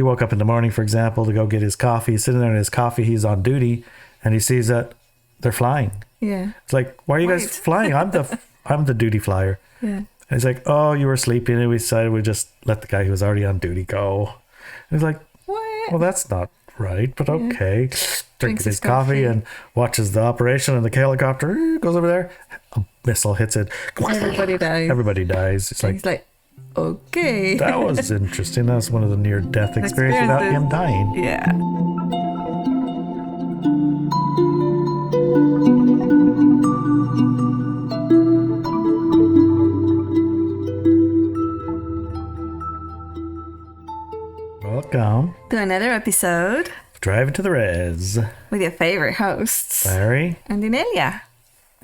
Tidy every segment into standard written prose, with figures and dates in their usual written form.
he woke up in the morning, for example, to go get his coffee. He's sitting there in his coffee. He's on duty, and he sees that they're flying. Yeah. It's like, why are you guys flying? I'm the duty flyer. Yeah. And he's like, oh, you were sleeping, and we decided we'd just let the guy who was already on duty go. And he's like, What? well, that's not right, but okay. Drinks his coffee and watches the operation, and the helicopter goes over there. A missile hits it. Everybody dies. Everybody dies. It's like, He's like, okay. that was interesting. That was one of the near-death experiences without him dying. Yeah. Welcome To another episode of Driving to the Res. with your favorite hosts, Larry and Inelia.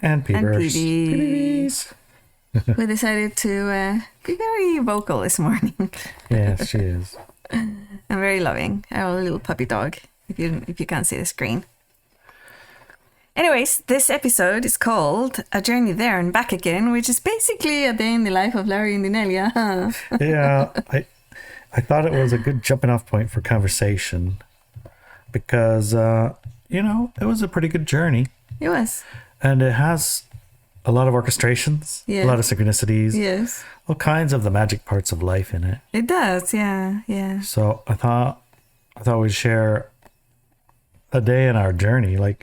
and Peepers. Peepees. We decided to be very vocal this morning. Yes, she is. And very loving. Our little puppy dog, if you can't see the screen. Anyways, this episode is called A Journey There and Back Again, which is basically a day in the life of Larry and Inelia. Huh? Yeah, I thought it was a good jumping off point for conversation because, it was a pretty good journey. It was. And it has a lot of orchestrations, Yeah. a lot of synchronicities, Yes. all kinds of the magic parts of life in it. It does, yeah, yeah. So I thought we'd share a day in our journey. Like,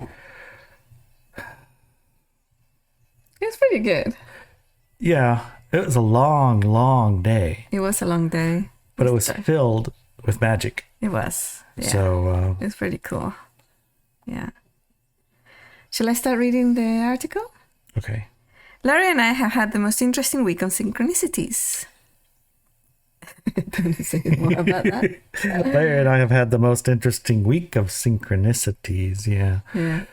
It was pretty good. yeah, it was a long, long day, It was a long day. but it was filled with magic. It was. Yeah. So, It was pretty cool. Yeah. Shall I start reading the article? okay. Larry and I have had the most interesting week on synchronicities. Can you say more about that? Larry and I have had the most interesting week of synchronicities. Yeah. Yeah.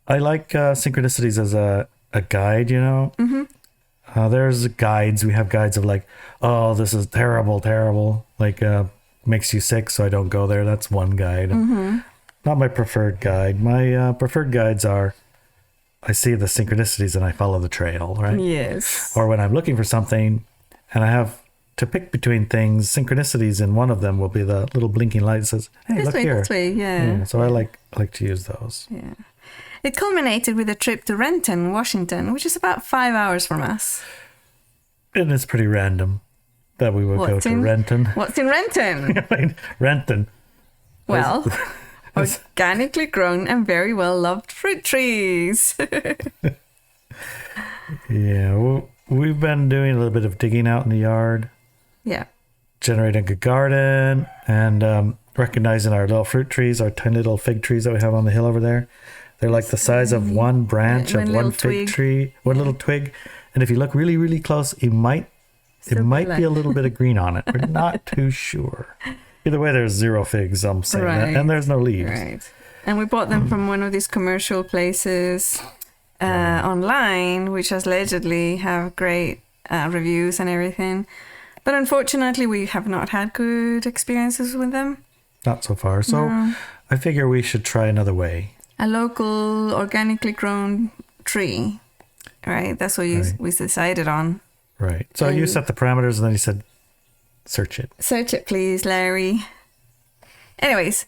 I like synchronicities as a guide, Mm-hmm. There's guides. We have guides of like, oh, this is terrible, terrible. Like, makes you sick, so I don't go there. That's one guide. Mm-hmm. Not my preferred guide. My preferred guides are, I see the synchronicities and I follow the trail, right? Yes. Or when I'm looking for something and I have to pick between things, synchronicities in one of them will be the little blinking light that says, hey, This look way, here. this way, yeah. Yeah, so I like to use those. Yeah. It culminated with a trip to Renton, Washington, which is about 5 hours from us. And it's pretty random that we would go to Renton. What's in Renton? I mean, Renton. Well, organically grown and very well loved fruit trees. Yeah, we've been doing a little bit of digging out in the yard, Yeah. generating a garden, and recognizing our little fruit trees, our tiny little fig trees that we have on the hill over there. They're like the size of one branch of one fig tree, one little twig. And if you look really, really close, it might be a little bit of green on it. We're not too sure. Either way, there's zero figs, I'm saying that, and there's no leaves. Right. And we bought them from one of these commercial places online, which allegedly have great reviews and everything. But unfortunately, we have not had good experiences with them. Not so far. So I figure we should try another way. A local, organically grown tree. Right? That's what we decided on. Right. So you set the parameters and then you said, search it. Search it, please, Larry. Anyways,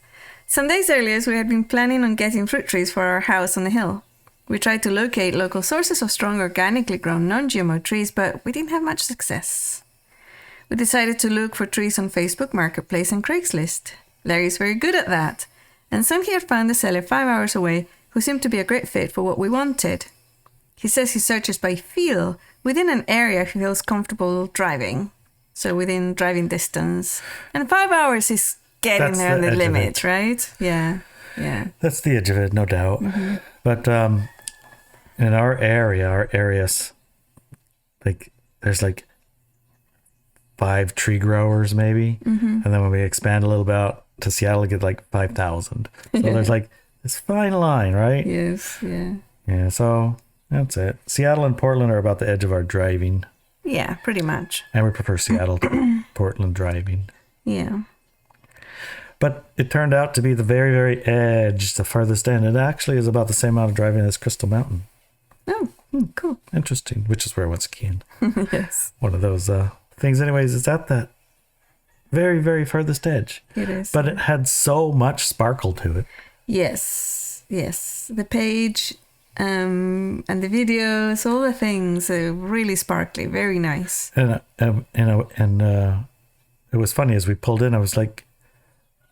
some days earlier, we had been planning on getting fruit trees for our house on the hill. We tried to locate local sources of strong, organically grown, non-GMO trees, but we didn't have much success. We decided to look for trees on Facebook Marketplace and Craigslist. Larry's very good at that, and soon he had found a seller 5 hours away who seemed to be a great fit for what we wanted. He says he searches by feel within an area he feels comfortable driving. So within driving distance. And 5 hours is getting That's there the the edge limit, right? Yeah. Yeah. That's the edge of it, no doubt. Mm-hmm. But in our areas, like there's like 5 tree growers maybe. Mm-hmm. And then when we expand a little bit to Seattle, we get like 5,000. So there's like this fine line, right? Yes, yeah. Yeah, so that's it. Seattle and Portland are about the edge of our driving. Yeah, pretty much. And we prefer Seattle to Portland driving. Yeah. But it turned out to be the very, very edge, the farthest end. It actually is about the same amount of driving as Crystal Mountain. Oh, cool. Interesting, which is where I went skiing. Yes. One of those things. Anyways, is that very, very furthest edge. It is. But it had so much sparkle to it. Yes. The page and the videos, all the things are really sparkly, very nice. And it was funny as we pulled in. I was like,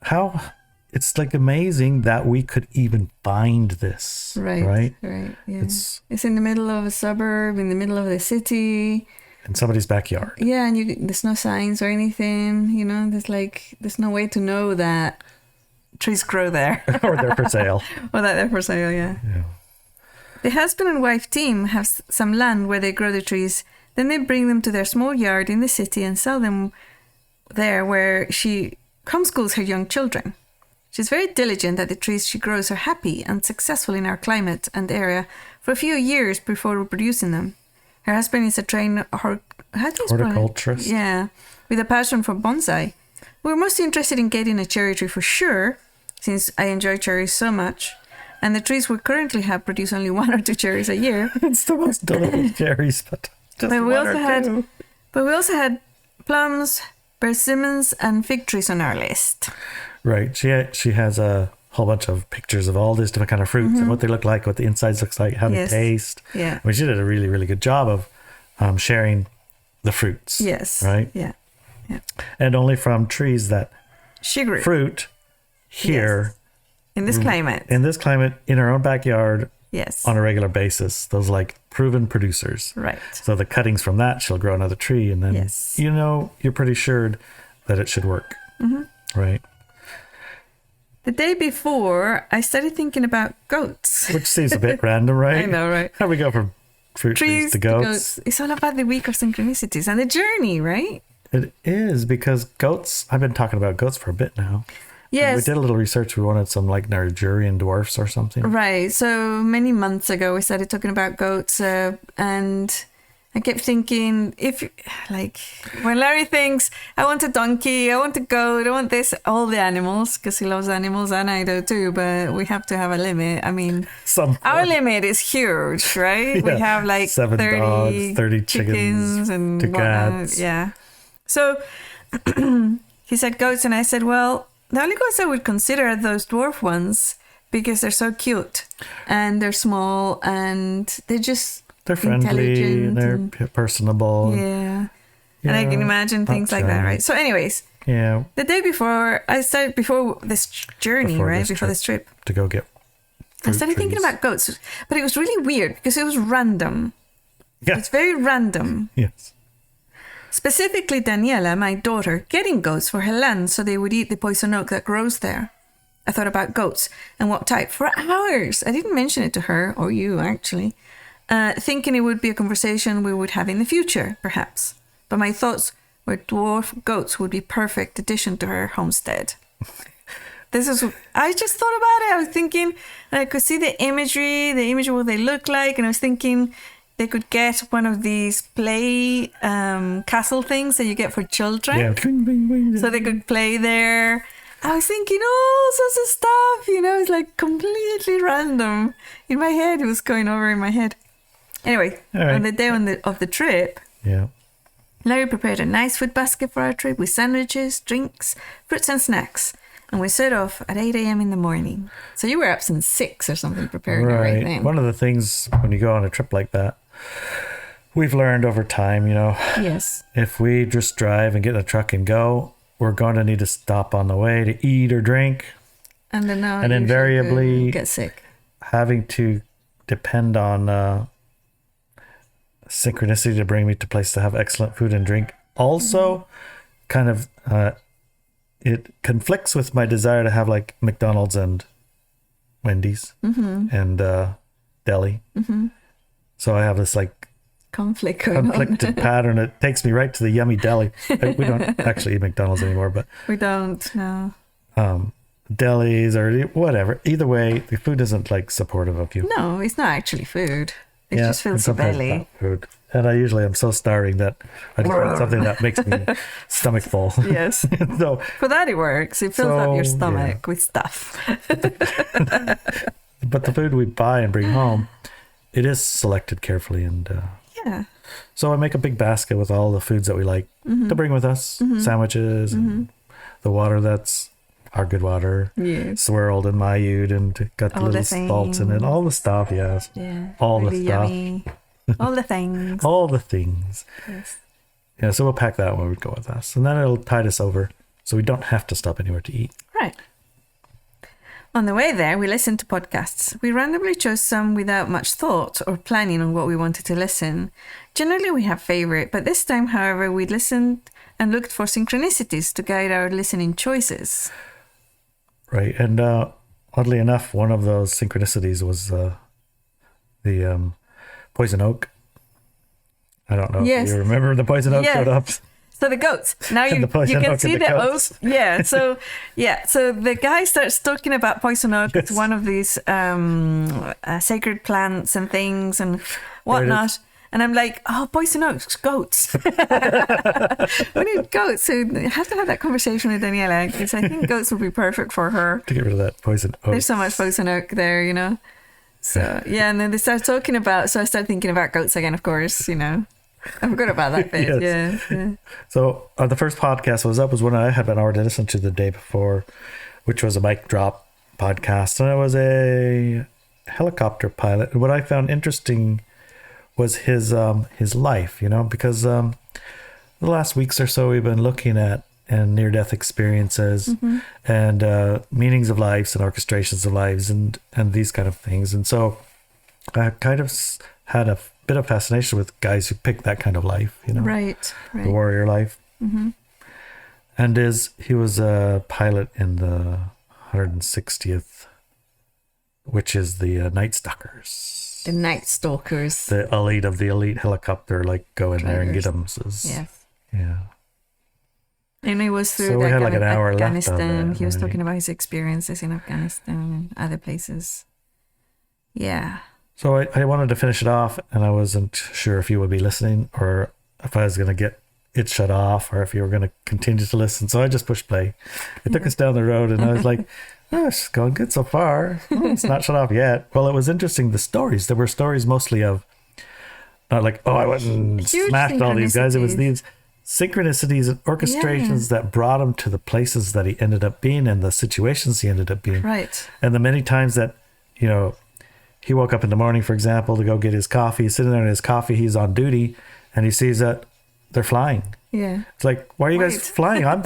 how? It's like amazing that we could even find this. Right. Yeah. It's in the middle of a suburb, in the middle of the city. In somebody's backyard. Yeah, and there's no signs or anything. You know, there's no way to know that trees grow there. Or they're for sale. Or that they're for sale, yeah. The husband and wife team have some land where they grow the trees. Then they bring them to their small yard in the city and sell them there, where she homeschools her young children. She's very diligent that the trees she grows are happy and successful in our climate and area for a few years before reproducing them. Her husband is a trained horticulturist. Yeah, with a passion for bonsai. We're most interested in getting a cherry tree for sure, since I enjoy cherries so much. And the trees we currently have produce only 1 or 2 cherries a year. It's the most delicious cherries, but just we one or two. But we also had plums, persimmons, and fig trees on our list. Right. She has a whole bunch of pictures of all these different kind of fruits and what they look like, what the insides looks like, how they taste. Yeah. I mean, she did a really, really good job of sharing the fruits. Yes. Right. Yeah. And only from trees that she grew fruit here. Yes. In this climate. In our own backyard. Yes. On a regular basis. Those like proven producers. Right. So the cuttings from that, she'll grow another tree, and then you're pretty sure that it should work. Right. The day before, I started thinking about goats. Which seems a bit random, right? I know, right? How we go from fruit trees to goats. It's all about the week of synchronicities and the journey, right? It is, because goats, I've been talking about goats for a bit now. Yes. We did a little research. We wanted some like Nigerian dwarfs or something. Right. So many months ago, we started talking about goats, and I kept thinking, when Larry thinks, I want a donkey, I want a goat, I want this, all the animals, because he loves animals, and I do too, but we have to have a limit. I mean, our limit is huge, right? We have like 7 30 dogs, 30 chickens and 2 cats. Yeah. So he said goats, and I said, well, the only goats I would consider are those dwarf ones, because they're so cute, and they're small, and they're friendly, and they're personable. Yeah. And I can imagine things like that, right? So anyways, the day before, before this journey, before this trip, to go get I started thinking about goats, but it was really weird because it was random. Yeah. It's very random. Yes. Specifically, Daniela, my daughter, getting goats for her land so they would eat the poison oak that grows there. I thought about goats and what type for hours. I didn't mention it to her, or you actually, thinking it would be a conversation we would have in the future, perhaps. But my thoughts were dwarf goats would be perfect addition to her homestead. I just thought about it. I was thinking, and I could see the image of what they look like, and I was thinking they could get one of these play castle things that you get for children. Yeah. So they could play there. I was thinking all sorts of stuff, it's like completely random. In my head, it was going over in my head. Anyway, on the day of the trip, Larry prepared a nice food basket for our trip with sandwiches, drinks, fruits and snacks. And we set off at 8 a.m. in the morning. So you were up since 6 or something preparing it right then. One of the things when you go on a trip like that, we've learned over time, Yes. If we just drive and get in a truck and go, we're going to need to stop on the way to eat or drink. And then invariably get sick. Having to depend on synchronicity to bring me to places to have excellent food and drink. Also, kind of, it conflicts with my desire to have like McDonald's and Wendy's and deli. So I have this like conflicted pattern. It takes me right to the yummy deli. We don't actually eat McDonald's anymore, but we don't. No. Delis or whatever. Either way, the food isn't like supportive of you. No, it's not actually food. It just fills the belly. Food. And I usually am so starving that I just want something that makes me stomach full. Yes. So for that it works. It fills up your stomach with stuff. But the food we buy and bring home, it is selected carefully, and Yeah. So I make a big basket with all the foods that we like to bring with us. Sandwiches and the water that's our good water. Yes. Swirled and mayued and got All little the salts in it. things. All the stuff, yes. Yeah. All really the stuff. yummy. All the things. All the things. Yes. Yeah, so we'll pack that when we go with us. And then it'll tide us over so we don't have to stop anywhere to eat. Right. On the way there, we listened to podcasts. We randomly chose some without much thought or planning on what we wanted to listen. Generally, we have favorite, but this time, however, we listened and looked for synchronicities to guide our listening choices. Right. And oddly enough, one of those synchronicities was the poison oak. I don't know if you remember the poison oak showed up. So the goats. Now you can see the oak. Yeah. So the guy starts talking about poison oak. Yes. It's one of these sacred plants and things and whatnot. And I'm like, oh, poison oaks, goats. We need goats. So I have to have that conversation with Inelia because I think goats would be perfect for her. To get rid of that poison oak. There's so much poison oak there, you know. So yeah, and then they start talking about. So I started thinking about goats again, of course, you know. I forgot about that bit. Yes. Yeah. So the first podcast was one I had been already listened to the day before, which was a mic drop podcast, and it was a helicopter pilot. And what I found interesting was his life, you know, because the last weeks or so we've been looking at near-death experiences and meanings of lives and orchestrations of lives and these kind of things. And so I kind of had a bit of fascination with guys who pick that kind of life, you know, right. The warrior life. And he was a pilot in the 160th, which is the Night Stalkers. The Night Stalkers. The elite of the elite helicopter, like go in there and get them. Yes. Yeah. And it was through so we had like an hour Afghanistan. Left he was talking about his experiences in Afghanistan and other places. Yeah. So I wanted to finish it off, and I wasn't sure if you would be listening or if I was going to get it shut off or if you were going to continue to listen. So I just pushed play. It took us down the road, and I was like, oh, it's going good so far. Oh, it's not shut off yet. Well, it was interesting. The stories, there were stories mostly of not like, oh, I went and smashed all these guys. It was these synchronicities and orchestrations that brought him to the places that he ended up being and the situations he ended up being. Right. And the many times that, you know, he woke up in the morning, for example, to go get his coffee. He's sitting there in his coffee. He's on duty, and he sees that they're flying. Yeah. It's like, why are you guys flying? I'm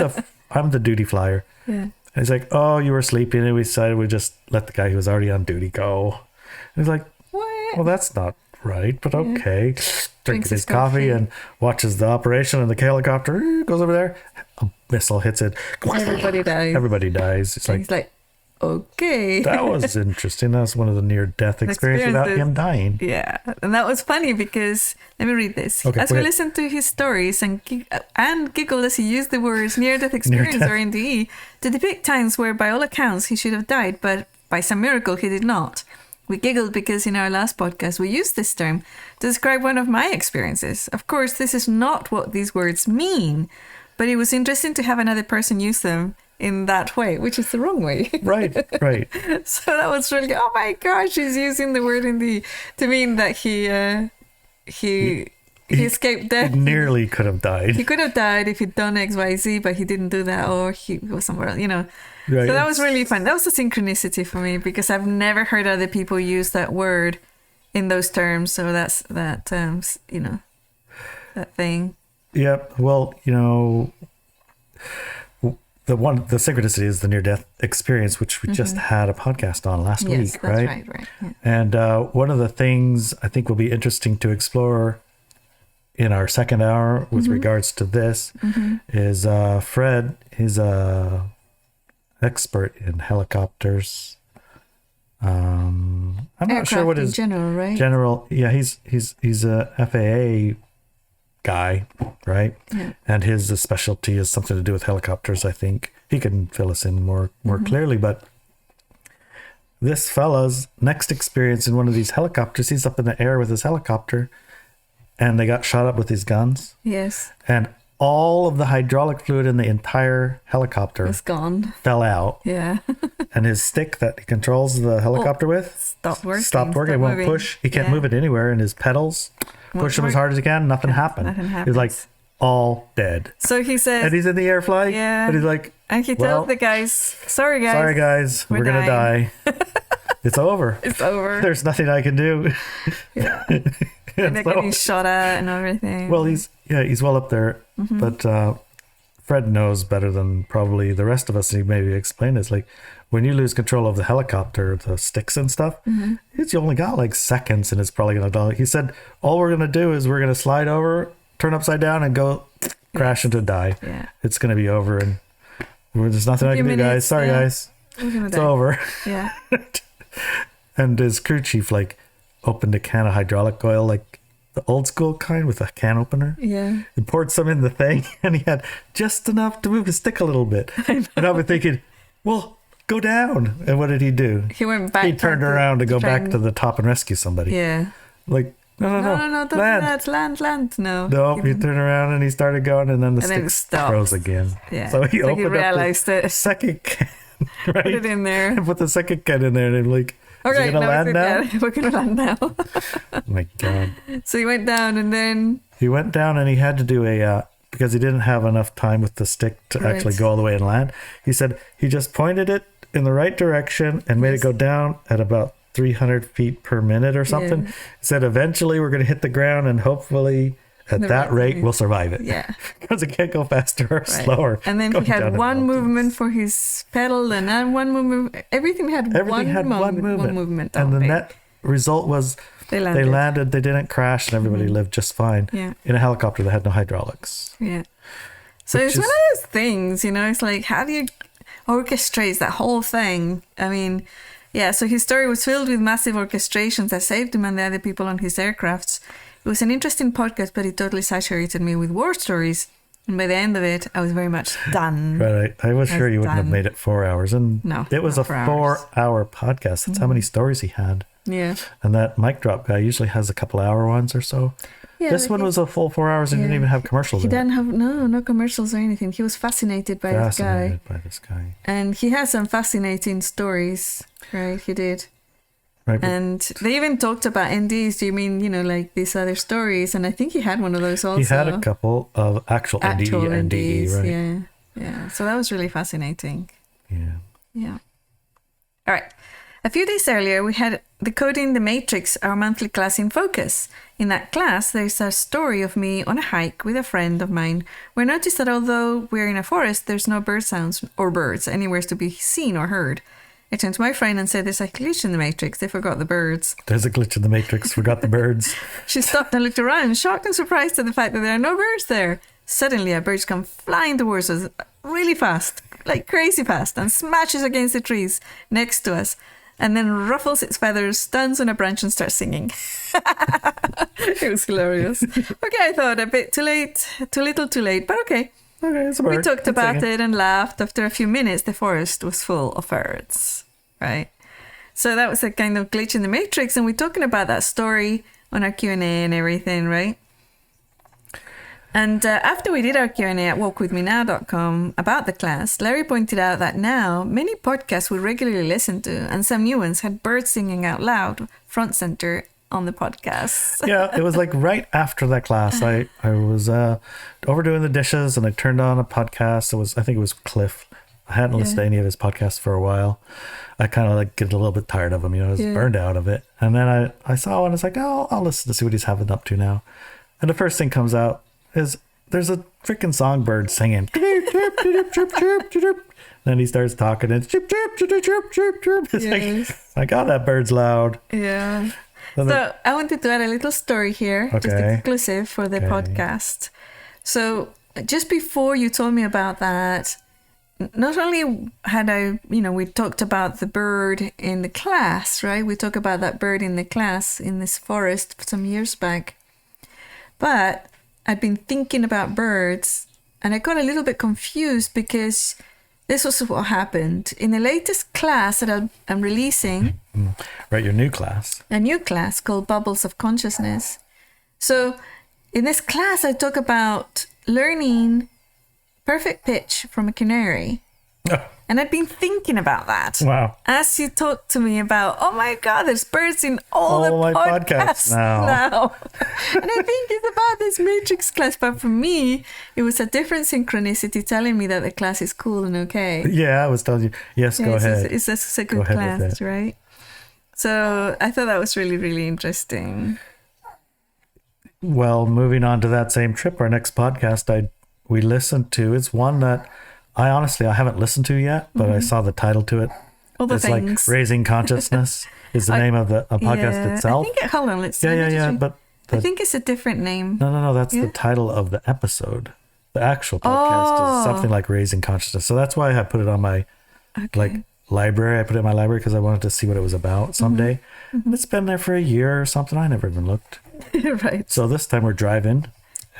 the duty flyer. Yeah. And he's like, oh, you were sleeping, and we decided we'd just let the guy who was already on duty go. And he's like, what? Well, that's not right, but okay. Drinks his coffee and watches the operation, and the helicopter goes over there. A missile hits it. Everybody dies. Everybody dies. It's like, he's like, okay. That was interesting. That was one of the near-death experiences without him dying. Yeah. And that was funny because, let me read this. Okay, as we listened to his stories and giggled as he used the words near-death experience or NDE to depict times where, by all accounts, he should have died, but by some miracle he did not. We giggled because in our last podcast we used this term to describe one of my experiences. Of course, this is not what these words mean, but it was interesting to have another person use them in that way, which is the wrong way. Right. So that was really, oh my gosh, he's using the word NDE to mean that he escaped death. He nearly could have died. He could have died if he'd done XYZ, but he didn't do that, or he was somewhere else, you know. Right. So that was really fun. That was a synchronicity for me because I've never heard other people use that word in those terms. So that's that, you know, that thing. Yep. Well, you know, the synchronicity is the near-death experience, which we just had a podcast on last week, right? Right. Yeah. And one of the things I think will be interesting to explore in our second hour with regards to this is Fred. He's a expert in helicopters. I'm not sure what his general, right? General, yeah, he's a FAA guy, right? Yeah. And his specialty is something to do with helicopters. I think he can fill us in more clearly. But this fella's next experience in one of these helicopters, he's up in the air with his helicopter, and they got shot up with these guns. Yes. And all of the hydraulic fluid in the entire helicopter was gone. Fell out. Yeah. And his stick that he controls the helicopter with stopped working. It won't push. He can't move it anywhere. And his pedals Push him as hard as you can. Nothing happened. Nothing happens. He's like all dead. So he says, and he's in the air flying. Yeah. And he's like, and he tells the guys, sorry guys, we're gonna die. It's over. It's over. There's nothing I can do. Yeah. And they're getting shot at and everything. Well, he's well up there, but Fred knows better than probably the rest of us. He maybe explained this, like when you lose control of the helicopter, the sticks and stuff, it's you only got like seconds, and it's probably gonna die. He said, all we're gonna do is we're gonna slide over, turn upside down, and go crash into die. Yeah. It's gonna be over, and there's nothing I can do, guys. Sorry, guys. It's over. Yeah. And his crew chief like opened a can of hydraulic oil, like the old school kind with a can opener. Yeah. And poured some in the thing, and he had just enough to move the stick a little bit. And I've been thinking, well, go down. And what did he do? He went back. He turned around to go back to the top and rescue somebody. Yeah. Like, no, don't do that. Land. No, he turned around and he started going, and then the stick stick froze again. Yeah. So he opened realized up the second can, right? Put it in there. And put the second can in there, and I'm like, okay, is it gonna land now? We're gonna land now. Oh my God. So he went down, and then he went down, and he had to do because he didn't have enough time with the stick to actually go all the way and land. He said he just pointed it in the right direction and made it go down at about 300 feet per minute or something. Yeah. He said eventually we're going to hit the ground, and hopefully at that rate we'll survive it. Yeah. Because it can't go faster or slower. And then he had one movement for his pedal, and then one movement. Everything had one movement. And the net result was they landed. They didn't crash, and everybody lived just fine. Yeah. In a helicopter that had no hydraulics. Yeah. So it's one of those things, it's like, how do you orchestrate that whole thing? I mean, yeah, so his story was filled with massive orchestrations that saved him and the other people on his aircrafts. It was an interesting podcast, but it totally saturated me with war stories. And by the end of it, I was very much done. Right. I was sure you wouldn't have made it 4 hours. And it was a 4-hour podcast. That's how many stories he had. Yeah. And that mic drop guy usually has a couple hour ones or so. Yeah, this one was a full 4 hours and didn't even have commercials. He didn't have no commercials or anything. He was fascinated by this guy. And he has some fascinating stories, right? He did. Right. And they even talked about NDs. Do you mean, like these other stories? And I think he had one of those also. He had a couple of actual NDs, right? Yeah. Yeah. So that was really fascinating. Yeah. Yeah. All right. A few days earlier, we had Decoding the Matrix, our monthly class in focus. In that class, there's a story of me on a hike with a friend of mine, where I noticed that although we're in a forest, there's no bird sounds or birds anywhere to be seen or heard. I turned to my friend and said, there's a glitch in the Matrix. They forgot the birds. There's a glitch in the Matrix. Forgot the birds. She stopped and looked around, shocked and surprised at the fact that there are no birds there. Suddenly, a bird comes flying towards us really fast, like crazy fast, and smashes against the trees next to us. And then ruffles its feathers, stands on a branch and starts singing. It was hilarious. Okay, I thought a bit too little too late, but okay. Okay, it's a bird. We talked about it and laughed. After a few minutes, the forest was full of birds, right? So that was a kind of glitch in the Matrix, and we're talking about that story on our Q&A and everything, right? And after we did our Q&A at walkwithmenow.com about the class, Larry pointed out that now many podcasts we regularly listen to, and some new ones, had birds singing out loud front center on the podcast. Yeah, it was like right after that class. I was overdoing the dishes, and I turned on a podcast. I think it was Cliff. I hadn't listened to any of his podcasts for a while. I kind of get a little bit tired of him, I was burned out of it. And then I saw one. I was like, oh, I'll listen to see what he's having up to now. And the first thing comes out is there's a freaking songbird singing. Then he starts talking and it's like, oh, that bird's loud. Yeah. So I wanted to add a little story here, just exclusive for the podcast. So just before you told me about that, not only had we talked about the bird in the class, right? We talked about that bird in the class in this forest some years back. But I'd been thinking about birds, and I got a little bit confused because this was what happened. In the latest class that I'm releasing... Right, your new class. A new class called Bubbles of Consciousness. So in this class, I talk about learning perfect pitch from a canary. And I'd been thinking about that. Wow. As you talked to me about, oh my God, there's birds in all the my podcasts now. And I think it's about this matrix class. But for me, it was a different synchronicity telling me that the class is cool and okay. Yeah, I was telling you. Yes, go ahead. It's a good class, right? So I thought that was really, really interesting. Well, moving on to that same trip, our next podcast we listened to, it's one that I haven't listened to yet, but I saw the title to it. All the it's things. like Raising Consciousness is the name of the podcast itself. I think hold on, let's but I think it's a different name. No, that's the title of the episode. The actual podcast is something like Raising Consciousness. So that's why I put it on my library. I put it in my library because I wanted to see what it was about someday. And it's been there for a year or something. I never even looked. Right. So this time we're driving.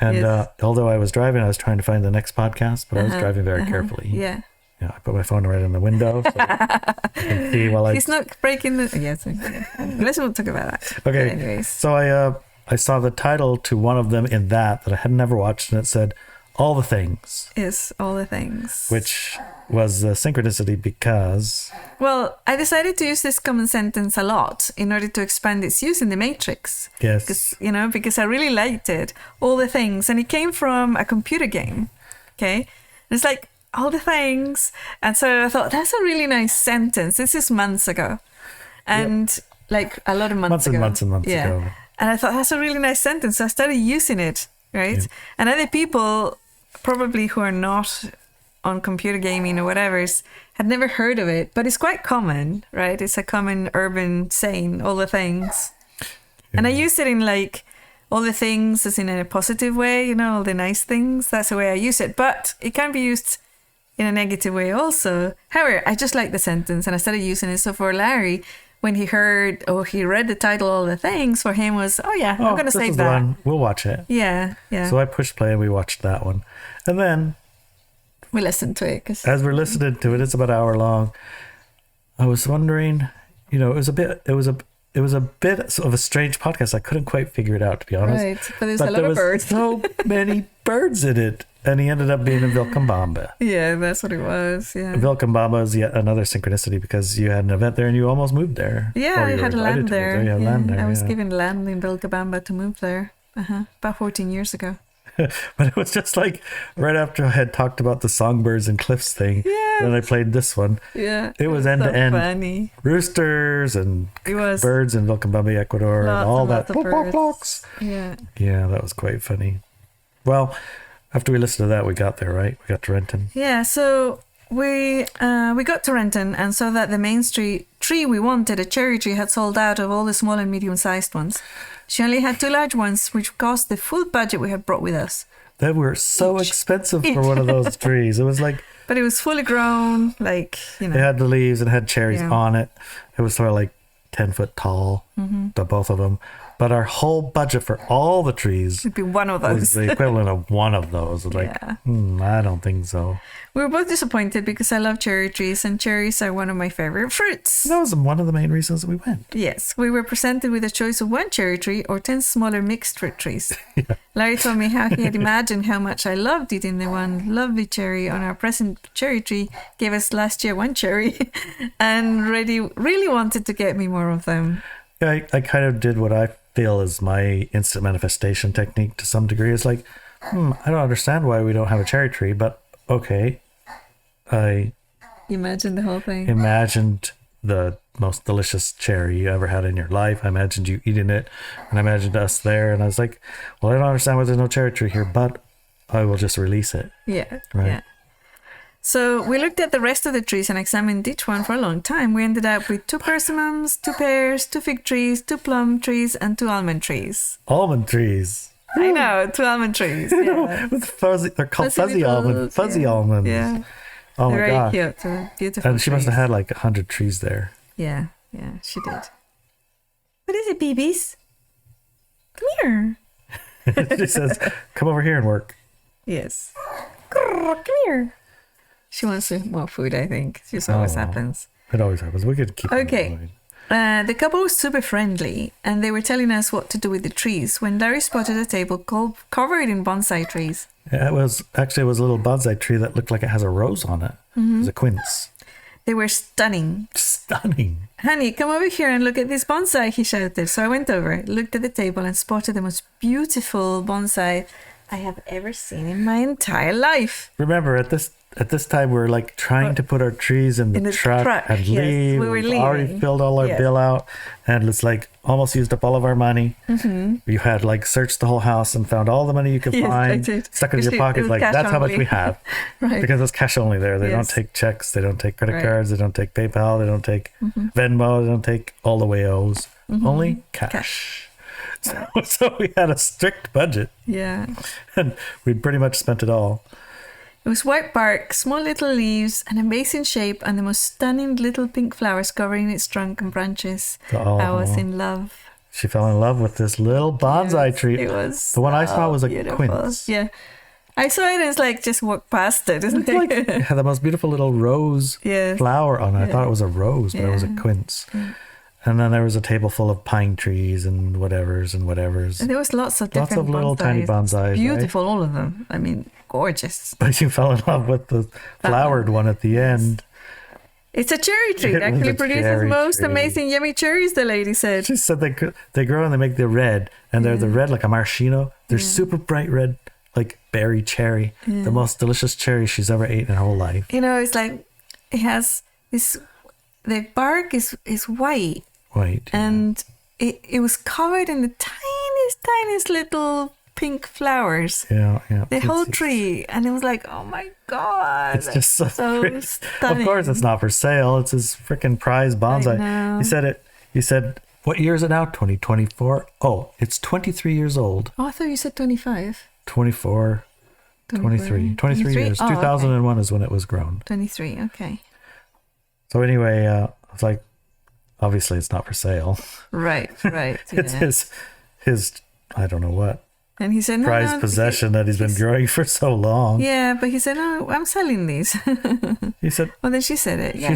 And although I was driving, I was trying to find the next podcast, but I was driving very carefully. Yeah. Yeah, I put my phone right in the window so I can see while He's not breaking the... Yes. Let's not talk about that. Okay. But anyways. So I saw the title to one of them in that I had never watched, and it said, All the Things. Yes, All the Things. Which was Synchronicity because... Well, I decided to use this common sentence a lot in order to expand its use in the Matrix. Yes. Because I really liked it. All the things. And it came from a computer game. Okay? And it's like, all the things. And so I thought, that's a really nice sentence. This is months ago. And like a lot of months ago. Months and months ago. And I thought, that's a really nice sentence. So I started using it, right? Yeah. And other people, probably who are not on computer gaming or whatever, had never heard of it. But it's quite common, right? It's a common urban saying, all the things. Yeah. And I use it in like all the things as in a positive way, all the nice things. That's the way I use it. But it can be used in a negative way also. However, I just like the sentence and I started using it. So for Larry, when he read the title, All the Things, for him was, I'm going to save that. One. We'll watch it. Yeah. So I pushed play and we watched that one. And then we listened to it. As we're listening to it, it's about an hour long. I was wondering, it was a bit of a strange podcast. I couldn't quite figure it out, to be honest. Right, but there's a lot of birds. So many birds in it. And he ended up being in Vilcabamba. Yeah, that's what it was. Yeah. Vilcabamba is yet another synchronicity because you had an event there and you almost moved there. Yeah, I had land there. I was given land in Vilcabamba to move there about 14 years ago. But it was just like right after I had talked about the songbirds and cliffs thing. Yeah. Then I played this one. Yeah. It was end to end. Funny. Roosters and birds in Vilcabamba, Ecuador, and all that. Yeah. Yeah, that was quite funny. Well, after we listened to that, we got there, right? We got to Renton. Yeah, so we got to Renton and saw that the main tree we wanted, a cherry tree, had sold out of all the small and medium-sized ones. She only had 2 large ones, which cost the full budget we had brought with us. They were so expensive for one of those trees. It was like... But it was fully grown, like, It had the leaves and had cherries on it. It was sort of like 10 foot tall, the both of them. But our whole budget for all the trees would be one of those. Was the equivalent of one of those. Like, I don't think so. We were both disappointed because I love cherry trees and cherries are one of my favorite fruits. That was one of the main reasons that we went. Yes, we were presented with a choice of 1 cherry tree or 10 smaller mixed fruit trees. Larry told me how he had imagined how much I loved eating the one lovely cherry on our present cherry tree, gave us last year 1 cherry, and really wanted to get me more of them. Yeah, I kind of did what I feel is my instant manifestation technique to some degree. It's like, I don't understand why we don't have a cherry tree, but okay. I imagined the whole thing. Imagined the most delicious cherry you ever had in your life. I imagined you eating it, and I imagined us there, and I was like, well, I don't understand why there's no cherry tree here, but I will just release it. Yeah. Right? Yeah. So we looked at the rest of the trees and examined each one for a long time. We ended up with 2 persimmons, 2 pears, 2 fig trees, 2 plum trees, and 2 almond trees. Almond trees. I know, 2 almond trees. Yeah. With they're called fuzzy almonds. Fuzzy almonds. Yeah. Oh they're my god. Very cute. They're beautiful. And she must have had like 100 trees there. Yeah, she did. What is it, babies? Come here. She says, come over here and work. Yes. Come here. She wants more food, I think. This always happens. It always happens. We could keep Okay. The couple was super friendly, and they were telling us what to do with the trees when Larry spotted a table covered in bonsai trees. Yeah, it was a little bonsai tree that looked like it has a rose on it. It was a quince. They were stunning. Stunning. Honey, come over here and look at this bonsai, he shouted. So I went over, looked at the table, and spotted the most beautiful bonsai I have ever seen in my entire life. Remember, at this time, we were like trying to put our trees in the truck and leave. We were leaving. Already filled all our bill out, and it's like almost used up all of our money. You had like searched the whole house and found all the money you could find, stuck it in your pocket. Like, that's how much we have. Right. Because it's cash only there. They don't take checks. They don't take credit cards. They don't take PayPal. They don't take Venmo. They don't take all the wayos. Only cash. So we had a strict budget. Yeah. And we'd pretty much spent it all. It was white bark, small little leaves, an amazing shape, and the most stunning little pink flowers covering its trunk and branches. Oh. I was in love. She fell in love with this little bonsai tree. It was the one I saw was a beautiful. quince. Yeah. I saw it and it's like, just walk past it, isn't it? Like, it had the most beautiful little rose flower on it. I thought it was a rose, but it was a quince. And then there was a table full of pine trees and whatevers. And there was lots of different little tiny bonsais. Beautiful, all of them. I mean, gorgeous. But you fell in love with the flowered one at the end. It's a cherry tree. It actually produces most amazing yummy cherries, the lady said. She said they grow and they make the red. And they're the red like a maraschino. They're super bright red, like berry cherry. The most delicious cherry she's ever eaten in her whole life. You know, it's like, it has this, the bark is white. White. And it was covered in the tiniest little pink flowers. Yeah. The whole tree. And it was like, oh my God. It's just so stunning. Of course it's not for sale. It's his freaking prize bonsai. He said, what year is it now? 2024. Oh, it's 23 years old. Oh, I thought you said 25. 24. 23 years. 2001 is when it was grown. 23, okay. So anyway, I was like, obviously it's not for sale. Right. It's his I don't know what. And he said, prized possession that he's been growing for so long. Yeah, but he said, no, I'm selling these. He said, well, then she said it. Yeah,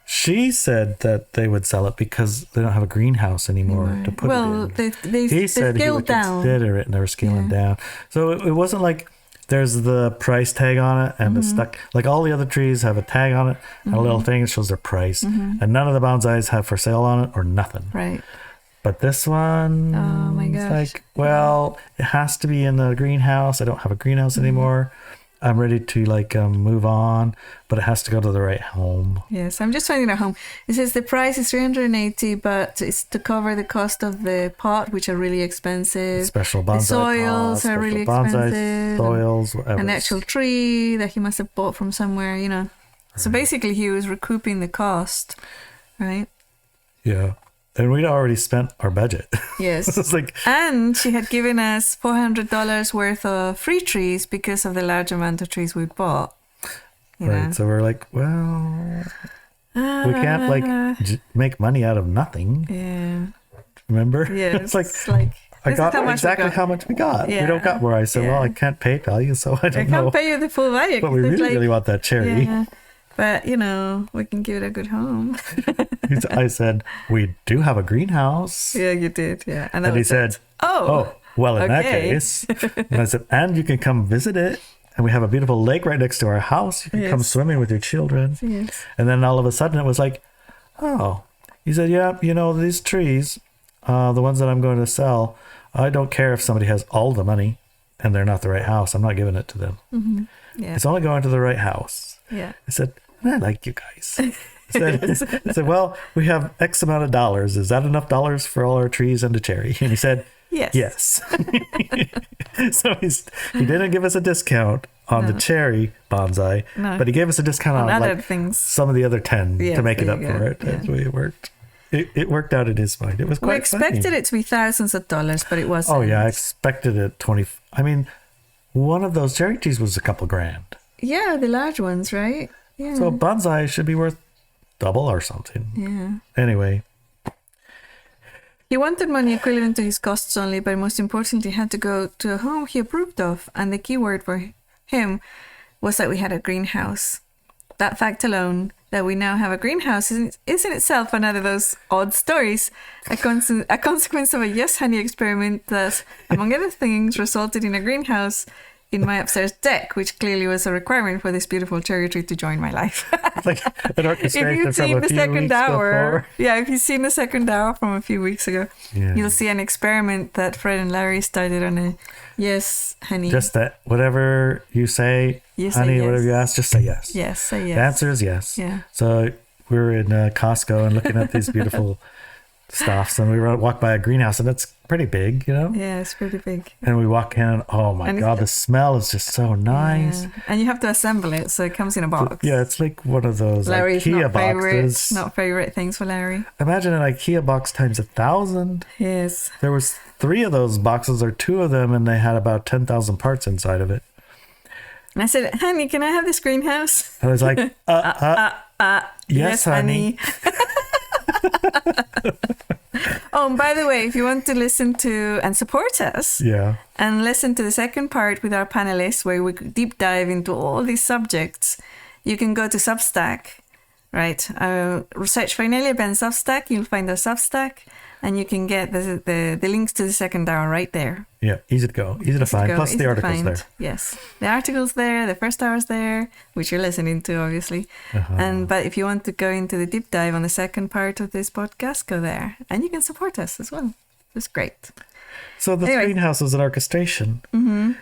she said that they would sell it because they don't have a greenhouse anymore to put it in. Well, they he said he would consider it and they were scaling down. So it wasn't like there's the price tag on it and it's stuck. Like all the other trees have a tag on it and a little thing that shows their price. And none of the bonsais have for sale on it or nothing. Right. But this one, oh my gosh. like, well, it has to be in the greenhouse. I don't have a greenhouse anymore. I'm ready to move on, but it has to go to the right home. Yes, I'm just finding a home. It says the price is $380, but it's to cover the cost of the pot, which are really expensive. Special bonsai the soils pots, are really expensive. Soils, whatever. An actual tree that he must have bought from somewhere, you know. So basically, he was recouping the cost, right? Yeah. And we'd already spent our budget. Yes. It's like, and she had given us $400 worth of free trees because of the large amount of trees we'd bought. You know? So we're like, well, we can't make money out of nothing. Yeah. Remember? Yeah. It's like I got exactly how much we got. Yeah. We don't got more. I said, well, I can't PayPal you, so I don't know. I can't pay you the full value. But we really want that cherry. Yeah. But, you know, we can give it a good home. I said, we do have a greenhouse. Yeah, you did. Yeah. And he said, well, in that case. And I said, and you can come visit it. And we have a beautiful lake right next to our house. You can come swimming with your children. Yes. And then all of a sudden it was like, oh. He said, yeah, you know, these trees, the ones that I'm going to sell, I don't care if somebody has all the money and they're not the right house. I'm not giving it to them. Mm-hmm. Yeah. It's only going to the right house. Yeah. I said, I like you guys. I said, well, we have X amount of dollars. Is that enough dollars for all our trees and a cherry? And he said, yes. So he didn't give us a discount on the cherry bonsai, but he gave us a discount on other things. Some of the other 10 to make it up for it. That's the way it worked. It worked out in his mind. It was quite We expected it to be thousands of dollars, but it wasn't. Oh, yeah. I expected it 20. I mean, one of those cherry trees was a couple grand. Yeah, the large ones, right? Yeah. So bonsai should be worth double or something. Yeah. Anyway. He wanted money equivalent to his costs only, but most importantly, had to go to a home he approved of. And the key word for him was that we had a greenhouse. That fact alone, that we now have a greenhouse, is in itself another of those odd stories, a consequence of a yes honey experiment that, among other things, resulted in a greenhouse in my upstairs deck, which clearly was a requirement for this beautiful cherry tree to join my life. Like an orchestration If you've from seen a the few second weeks hour, before. if you've seen the second hour from a few weeks ago, you'll see an experiment that Fred and Larry started on a yes, honey. Just that whatever you say, You say honey, yes. whatever you ask, just say yes. Yes, say yes. The answer is yes. Yeah. So we were in Costco and looking at these beautiful stuffs, and we walked by a greenhouse, and it's pretty big, you know? Yeah, it's pretty big. And we walk in, and oh my And God, the smell is just so nice. Yeah. And you have to assemble it, so it comes in a box. Yeah, it's like one of those Larry's IKEA boxes. not favorite things for Larry. Imagine an IKEA box times 1,000. Yes. There was 3 of those boxes or 2 of them, and they had about 10,000 parts inside of it. And I said, honey, can I have this greenhouse? I was like, yes, honey. Oh, and by the way, if you want to listen to and support us Yeah. and listen to the second part with our panelists where we deep dive into all these subjects, you can go to Substack, right? Search for Inelia Benz Substack. You'll find our Substack, and you can get the links to the second hour right there. Yeah, easy to go, easy to find. Plus easy the to articles find. there. Yes, the article's there, the first hour's there, which you're listening to, obviously. But if you want to go into the deep dive on the second part of this podcast, go there, and you can support us as well. It's great. So the greenhouse was an orchestration. Mm-hmm.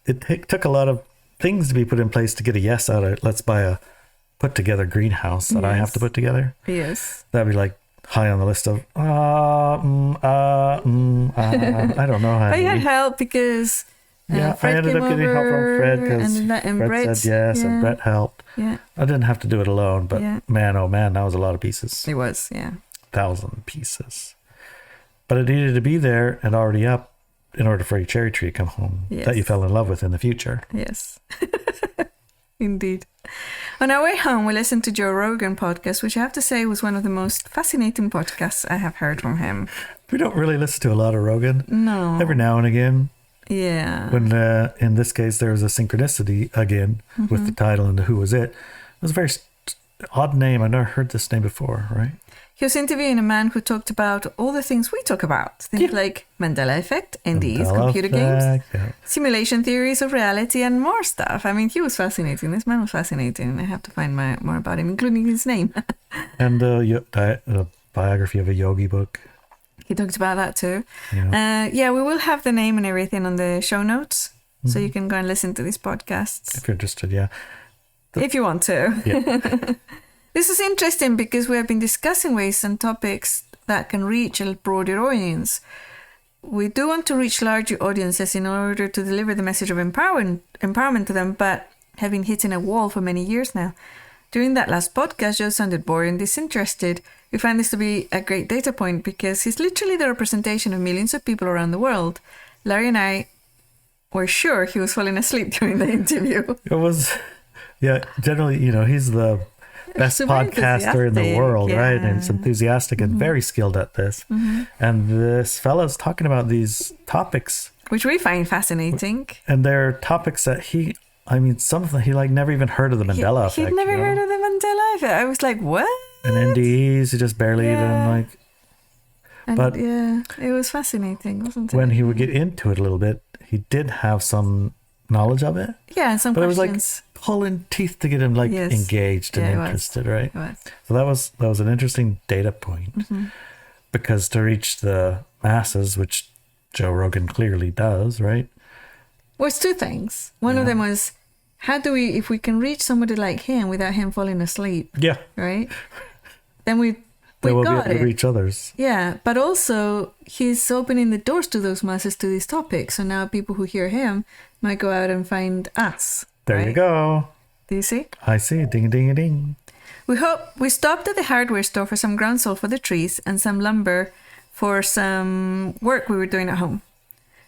It took a lot of things to be put in place to get a yes out of it. Let's buy a put together greenhouse that I have to put together. Yes. That'd be like high on the list of I don't know how. But you had help because I Fred ended came up getting help from Fred because and Fred Brett said yes, and Brett helped. Yeah, I didn't have to do it alone, but Yeah. man, oh man, that was a lot of pieces. it was. Yeah. 1,000 pieces. But it needed to be there and already up in order for your cherry tree to come home that you Yes. fell in love with in the future. Yes. Indeed. On our way home, we listened to Joe Rogan podcast, which I have to say was one of the most fascinating podcasts I have heard from him. We don't really listen to a lot of Rogan. No. Every now and again, Yeah. when in this case there was a synchronicity again with the title and the who was it. It was a very odd name. I've never heard this name before, right? He was interviewing a man who talked about all the things we talk about. Things like Mandela effect, NDEs, Mandela computer games, effect, yeah. simulation theories of reality, and more stuff. I mean, he was fascinating. This man was fascinating. I have to find more about him, including his name. And the biography of a yogi book. He talked about that too. Yeah. We will have the name and everything on the show notes, so you can go and listen to these podcasts If you're interested, yeah. if you want to. Yeah. This is interesting because we have been discussing ways and topics that can reach a broader audience. We do want to reach larger audiences in order to deliver the message of empowerment to them, but have been hitting a wall for many years now. During that last podcast, Joe sounded bored and disinterested. We find this to be a great data point because he's literally the representation of millions of people around the world. Larry and I were sure he was falling asleep during the interview. It was, generally, he's the best So very podcaster in the enthusiastic, world, right? yeah. And he's enthusiastic and very skilled at this. And this fella's talking about these topics. Which we find fascinating. And they're topics that some of them, he never even heard of the Mandela effect. He'd never heard of the Mandela effect. I was like, what? And NDEs, he just barely Yeah. even But it was fascinating, wasn't it? when he would get into it a little bit, he did have some knowledge of it. Yeah, and some But questions. it was like pulling teeth to get him Yes. engaged and Yeah, it was. interested, right? It was. So that was an interesting data point because to reach the masses, which Joe Rogan clearly does, right? Well, it's two things. One of them was, if we can reach somebody like him without him falling asleep, Yeah, right? Then we they will be got able to it. reach others. Yeah, but also he's opening the doors to those masses to these topics. So now people who hear him might go out and find us. There you right? go. Do you see? I see. Ding, ding, ding. We stopped at the hardware store for some ground salt for the trees and some lumber for some work we were doing at home.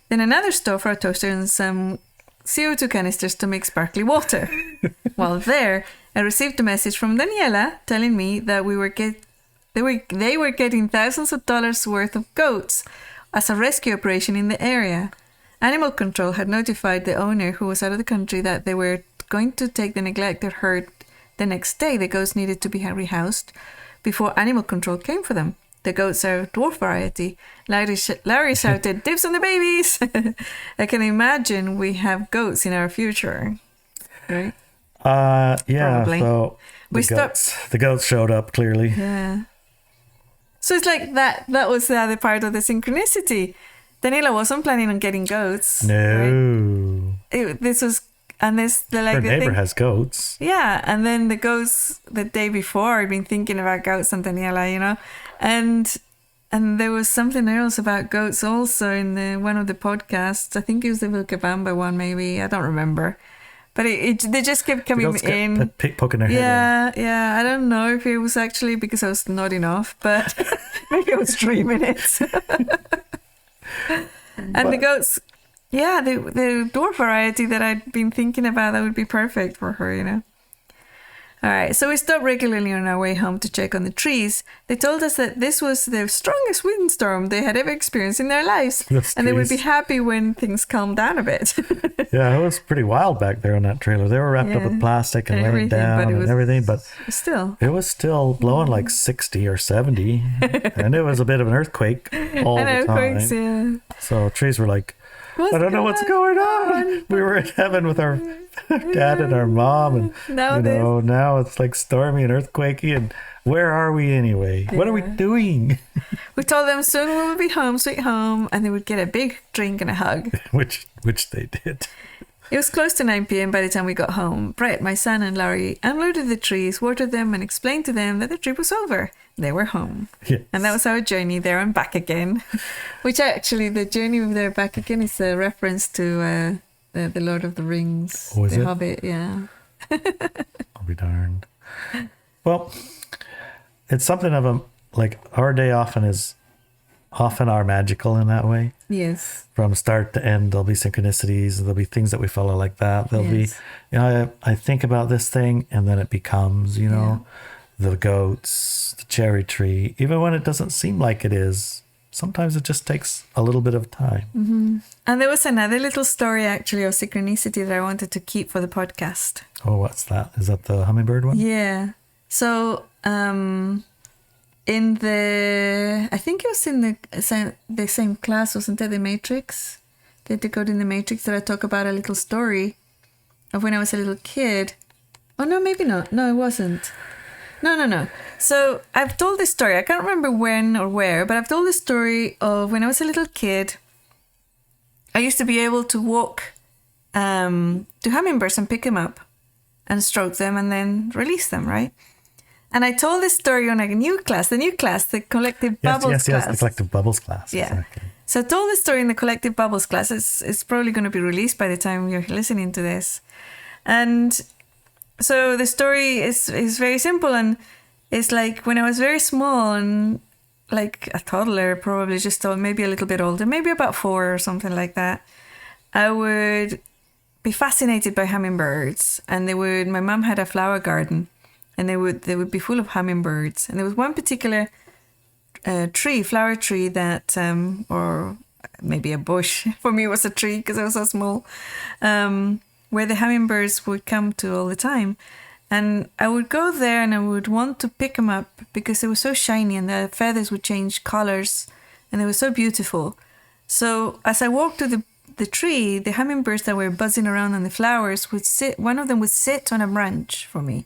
Then another store for a toaster and some CO2 canisters to make sparkly water. While there, I received a message from Daniela telling me that they were getting thousands of dollars worth of goats as a rescue operation in the area. Animal control had notified the owner, who was out of the country, that they were going to take the neglected herd the next day. The goats needed to be rehoused before animal control came for them. The goats are dwarf variety. Larry shouted, "Dibs on the babies!" I can imagine we have goats in our future, right? Yeah. Probably. So the goats showed up clearly. Yeah. So it's like that. That was the other part of the synchronicity. Daniela wasn't planning on getting goats. No. Right? Her neighbor has goats. Yeah, and then the goats the day before, I'd been thinking about goats and Daniela, and there was something else about goats also in one of the podcasts. I think it was the Vilcabamba one, maybe. I don't remember. But they just kept coming in. Poking their head in. Yeah. I don't know if it was actually because I was nodding off, but maybe I was dreaming it. And the goats, the dwarf variety that I'd been thinking about, that would be perfect for her, All right, so we stopped regularly on our way home to check on the trees. They told us that this was the strongest windstorm they had ever experienced in their lives. And they would be happy when things calmed down a bit. Yeah, it was pretty wild back there on that trailer. They were wrapped up with plastic and laid down and everything, but it was still blowing like 60 or 70. And it was a bit of an earthquake all the time. Yeah. So trees were like, I don't know what's going on. We were in heaven with our dad and our mom, and now it's like stormy and earthquakey, and where are we anyway? What are we doing? We told them soon we would be home, sweet home, and they would get a big drink and a hug. which they did. It was close to 9 p.m. by the time we got home. Brett, my son, and Larry unloaded the trees, watered them, and explained to them that the trip was over. They were home. Yes. And that was our journey there and back again. Which actually, the journey there back again is a reference to the Lord of the Rings. Oh, is the it? Hobbit, yeah. I'll be darned. Well, it's something of our day often are magical in that way. Yes. From start to end, there'll be synchronicities. There'll be things that we follow like that. There'll be, I think about this thing, and then it becomes, the goats, the cherry tree. Even when it doesn't seem like it is, sometimes it just takes a little bit of time. Mm-hmm. And there was another little story, actually, of synchronicity that I wanted to keep for the podcast. Oh, what's that? Is that the hummingbird one? Yeah. So, I think it was in the same class, wasn't it? The Matrix, the Decoding the Matrix, that I talk about a little story of when I was a little kid. Oh no, maybe not. No, it wasn't. No. So I've told this story. I can't remember when or where, but I've told the story of when I was a little kid. I used to be able to walk to hummingbirds and pick them up and stroke them and then release them, right? And I told this story on the Collective Bubbles class. Yes, the Collective Bubbles class. Yeah. Exactly. So I told this story in the Collective Bubbles class. It's probably going to be released by the time you're listening to this. And so the story is very simple, and it's like when I was very small and like a toddler, probably just maybe a little bit older, maybe about 4 or something like that, I would be fascinated by hummingbirds. And my mom had a flower garden, and they would be full of hummingbirds. And there was one particular flower tree that, or maybe a bush, for me it was a tree because I was so small, where the hummingbirds would come to all the time. And I would go there and I would want to pick them up because they were so shiny and the feathers would change colors and they were so beautiful. So as I walked to the tree, the hummingbirds that were buzzing around on the flowers one of them would sit on a branch for me.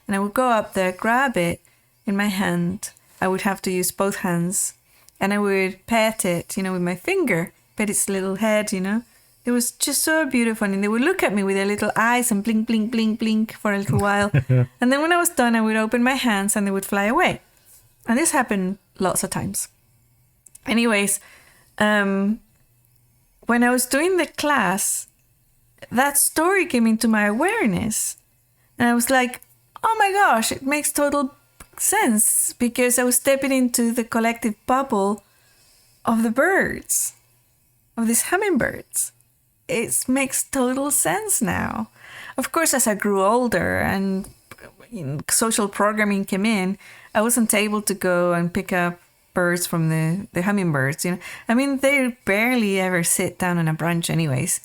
And I would go up there, grab it in my hand. I would have to use both hands. And I would pet it, with my finger, pet its little head, It was just so beautiful. And they would look at me with their little eyes and blink, blink, blink, blink for a little while. And then when I was done, I would open my hands and they would fly away. And this happened lots of times. Anyways, when I was doing the class, that story came into my awareness. And I was like, oh my gosh, it makes total sense because I was stepping into the collective bubble of the birds, of these hummingbirds. It makes total sense now. Of course, as I grew older and social programming came in, I wasn't able to go and pick up birds from the hummingbirds. I mean, they barely ever sit down on a branch anyways.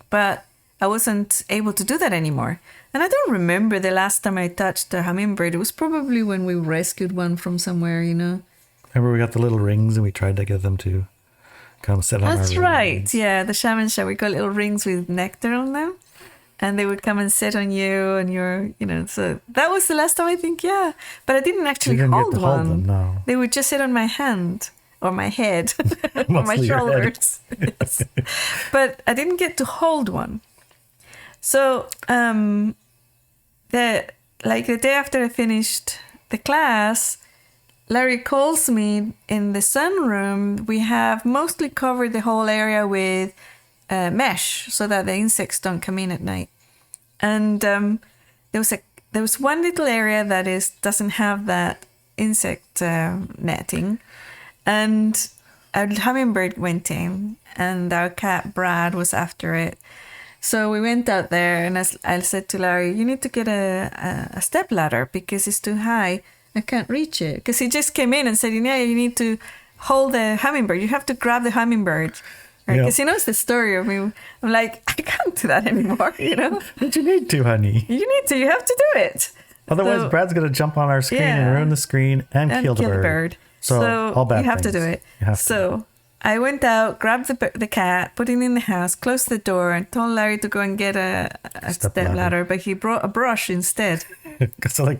But I wasn't able to do that anymore. And I don't remember the last time I touched a hummingbird. It was probably when we rescued one from somewhere, Remember we got the little rings and we tried to get them to come sit on our That's right. rings. Yeah, the shaman show. We got little rings with nectar on them. And they would come and sit on you and your, so that was the last time I think, yeah. But I didn't actually You didn't hold get to one. hold them, no. They would just sit on my hand or my head or my Mostly your head. shoulders. Yes. But I didn't get to hold one. So the day after I finished the class, Larry calls me in the sunroom. We have mostly covered the whole area with mesh so that the insects don't come in at night. And there was one little area that doesn't have that insect netting, and a hummingbird went in, and our cat Brad was after it. So we went out there, and I said to Larry, "You need to get a step ladder because it's too high. I can't reach it." Because he just came in and said, "Yeah, you need to hold the hummingbird. You have to grab the hummingbird." Because he knows the story of me. I'm like, I can't do that anymore, But you need to, honey. You need to. You have to do it. Otherwise, Brad's going to jump on our screen and ruin the screen and kill the bird. So all bad you have things. to do it. So I went out, grabbed the cat, put it in the house, closed the door, and told Larry to go and get a step ladder. But he brought a brush instead. So I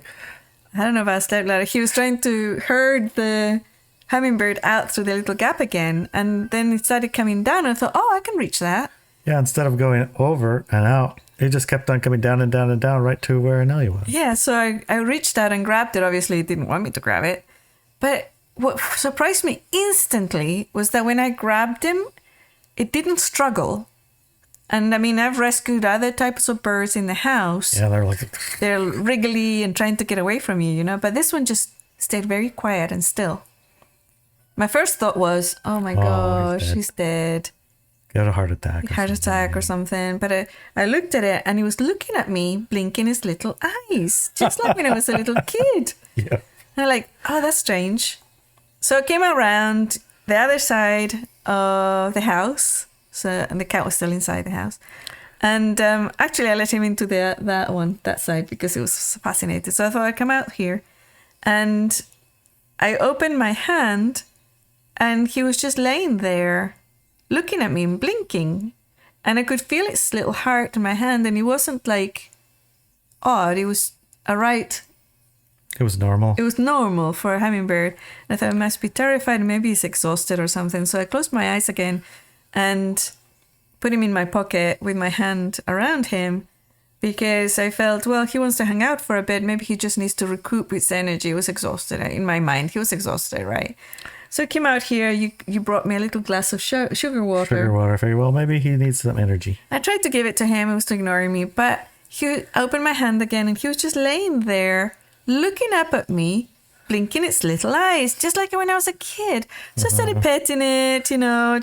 don't know about a step ladder. He was trying to herd the hummingbird out through the little gap again, and then it started coming down, and I thought, I can reach that. Yeah, instead of going over and out, it just kept on coming down and down and down right to where Inelia was. Yeah, so I reached out and grabbed it. Obviously, it didn't want me to grab it. But what surprised me instantly was that when I grabbed him, it didn't struggle. And I mean, I've rescued other types of birds in the house. Yeah, they're wriggly and trying to get away from you, but this one just stayed very quiet and still. My first thought was, oh my gosh, he's dead. He had a heart attack. Or something. But I looked at it and he was looking at me, blinking his little eyes, just like when I was a little kid. Yeah. And I'm like, that's strange. So I came around the other side of the house. And the cat was still inside the house. And actually, I let him into that side because he was fascinated. So I thought I'd come out here. And I opened my hand. And he was just laying there, looking at me and blinking. And I could feel its little heart in my hand. And he wasn't like odd. It was alright. It was normal. It was normal for a hummingbird. And I thought, I must be terrified. Maybe he's exhausted or something. So I closed my eyes again and put him in my pocket with my hand around him. Because I felt, he wants to hang out for a bit. Maybe he just needs to recoup his energy. He was exhausted. In my mind, he was exhausted, right? So I came out here, you brought me a little glass of sugar water. Sugar water, very well. Maybe he needs some energy. I tried to give it to him, he was ignoring me, but he opened my hand again and he was just laying there, looking up at me, blinking its little eyes, just like when I was a kid. So I started petting it,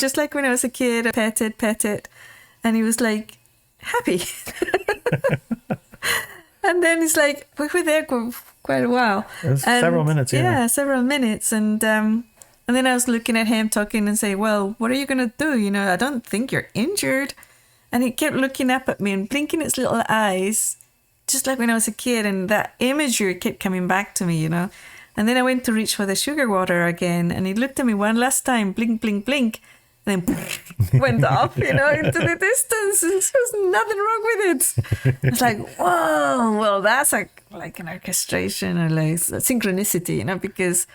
just like when I was a kid, I pet it. And he was like, happy. And then it's like, we were there for quite a while. It was several minutes, yeah. Yeah, several minutes. And then I was looking at him talking and saying, well, what are you going to do? I don't think you're injured. And he kept looking up at me and blinking its little eyes, just like when I was a kid. And that imagery kept coming back to me, And then I went to reach for the sugar water again. And he looked at me one last time, blink, blink, blink. And then went off, into the distance. And there was nothing wrong with it. It's like, whoa, well, that's like an orchestration or like a synchronicity, because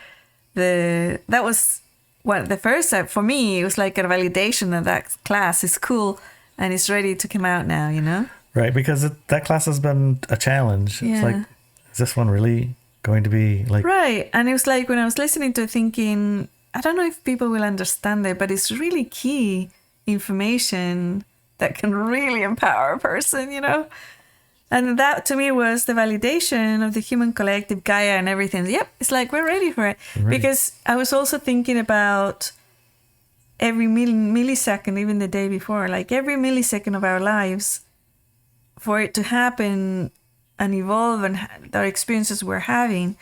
that was the first for me. It was like a validation that class is cool and it's ready to come out now. Right, because that class has been a challenge. It's like, is this one really going to be like right? And it was like when I was listening to it, thinking, I don't know if people will understand it, but it's really key information that can really empower a person, And that to me was the validation of the human collective, Gaia and everything. Yep, it's like we're ready for it. Because I was also thinking about every millisecond, even the day before, like every millisecond of our lives, for it to happen and evolve and our experiences we're having,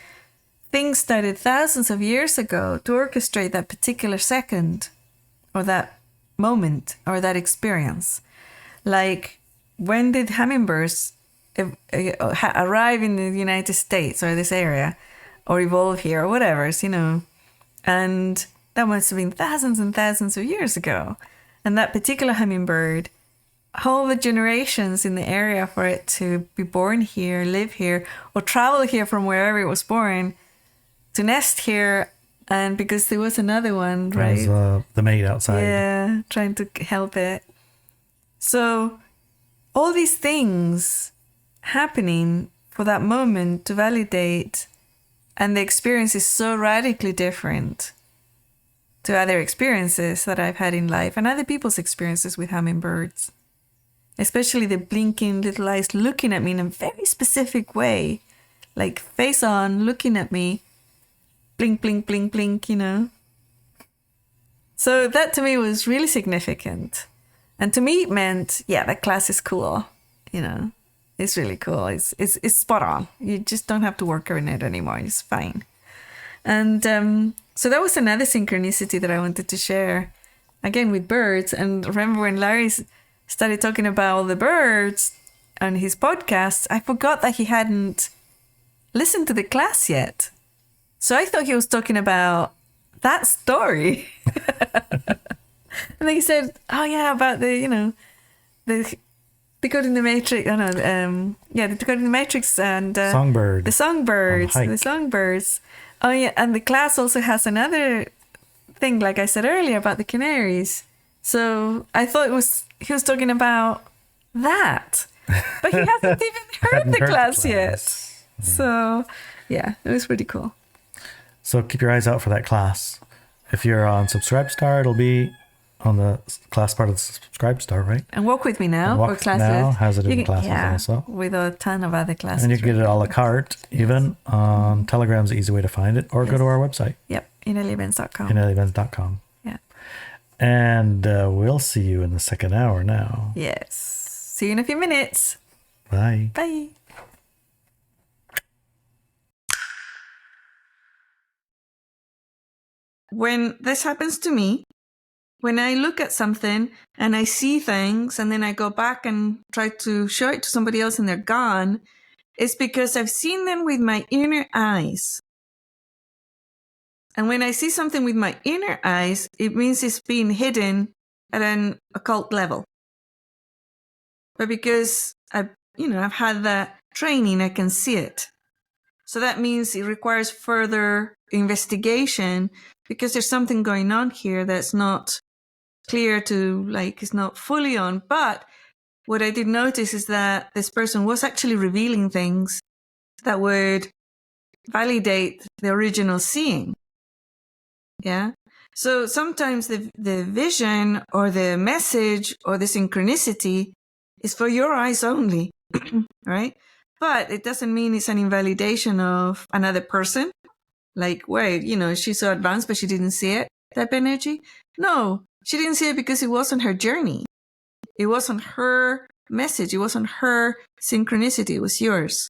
things started thousands of years ago to orchestrate that particular second or that moment or that experience. Like, when did hummingbirds arrive in the United States or this area or evolve here or whatever, And that must have been thousands and thousands of years ago. And that particular hummingbird, all the generations in the area for it to be born here, live here, or travel here from wherever it was born to nest here. And because there was another one, right? Was, the maid outside. Yeah, trying to help it. So all these things happening for that moment to validate, and the experience is so radically different to other experiences that I've had in life and other people's experiences with hummingbirds. Especially the blinking little eyes looking at me in a very specific way, like face on, looking at me, blink, blink, blink, blink, you know. So that to me was really significant. And to me it meant, yeah, that class is cool, you know. It's really cool. It's spot on. You just don't have to work on it anymore. It's fine. And so that was another synchronicity that I wanted to share, again, with birds. And remember when Larry started talking about all the birds on his podcast, I forgot that he hadn't listened to the class yet. So I thought he was talking about that story. And then he said, oh yeah, about the, you know, the Decode in the Matrix, the Decode in the Matrix and Songbird. The songbirds. Oh yeah, and the class also has another thing, like I said earlier, about the canaries. So I thought he was talking about that, but he hasn't even heard the class yet. Yeah. So yeah, it was pretty cool. So keep your eyes out for that class. If you're on Subscribestar, it'll be on the class part of the Subscribestar, right? And Walk With Me Now for classes. Now has it in classes also. With a ton of other classes. And you can get it a la carte, even. Telegram's the easy way to find it, or go to our website. Yep, ineliabenz.com. ineliabenz.com. Yeah. And we'll see you in the second hour now. Yes. See you in a few minutes. Bye. Bye. When this happens to me, when I look at something and I see things and then I go back and try to show it to somebody else and they're gone, it's because I've seen them with my inner eyes. And when I see something with my inner eyes, it means it's being hidden at an occult level. But because I've had that training, I can see it. So that means it requires further investigation because there's something going on here that's not clear to, it's not fully on. But what I did notice is that this person was actually revealing things that would validate the original seeing. Yeah. So sometimes the vision or the message or the synchronicity is for your eyes only, right? But it doesn't mean it's an invalidation of another person. Like, wait, she's so advanced, but she didn't see it, type energy. No, she didn't see it because it wasn't her journey. It wasn't her message. It wasn't her synchronicity. It was yours.